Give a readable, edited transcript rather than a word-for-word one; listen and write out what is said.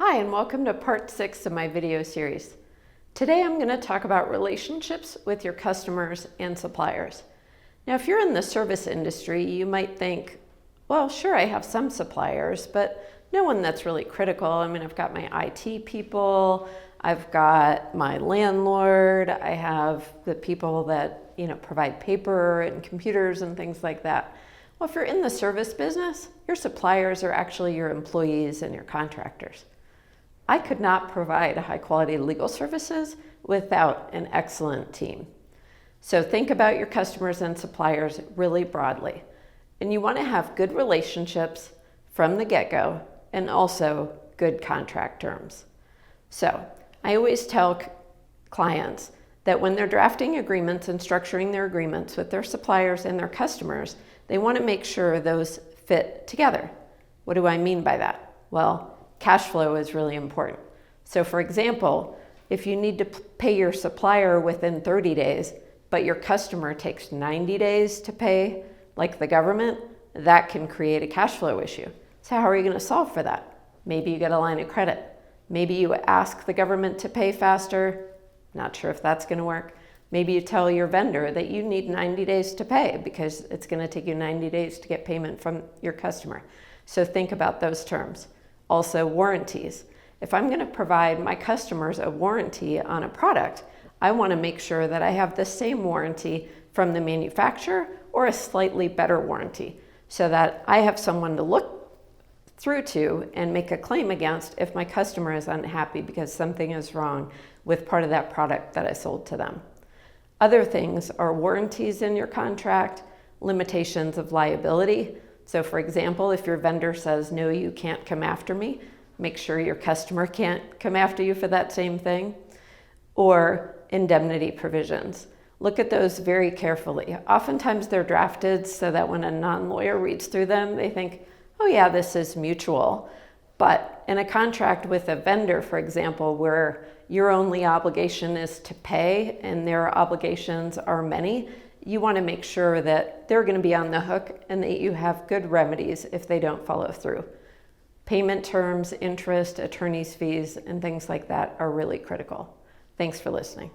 Hi, and welcome to part 6 of my video series. Today I'm going to talk about relationships with your customers and suppliers. Now, if you're in the service industry, you might think, well, sure, I have some suppliers, but no one that's really critical. I mean, I've got my IT people, I've got my landlord, I have the people that, provide paper and computers and things like that. Well, if you're in the service business, your suppliers are actually your employees and your contractors. I could not provide high quality legal services without an excellent team. So think about your customers and suppliers really broadly. And you want to have good relationships from the get-go and also good contract terms. So I always tell clients that when they're drafting agreements and structuring their agreements with their suppliers and their customers, they want to make sure those fit together. What do I mean by that? Well, cash flow is really important. So for example, if you need to pay your supplier within 30 days, but your customer takes 90 days to pay, like the government, that can create a cash flow issue. So how are you going to solve for that? Maybe you get a line of credit. Maybe you ask the government to pay faster. Not sure if that's going to work. Maybe you tell your vendor that you need 90 days to pay because it's going to take you 90 days to get payment from your customer. So think about those terms. Also, warranties. If I'm going to provide my customers a warranty on a product, I want to make sure that I have the same warranty from the manufacturer or a slightly better warranty so that I have someone to look through to and make a claim against if my customer is unhappy because something is wrong with part of that product that I sold to them. Other things are warranties in your contract, limitations of liability. So for example, if your vendor says, no, you can't come after me, make sure your customer can't come after you for that same thing. Or indemnity provisions. Look at those very carefully. Oftentimes they're drafted so that when a non-lawyer reads through them, they think, oh yeah, this is mutual. But in a contract with a vendor, for example, where your only obligation is to pay and their obligations are many, you want to make sure that they're going to be on the hook and that you have good remedies if they don't follow through. Payment terms, interest, attorney's fees, and things like that are really critical. Thanks for listening.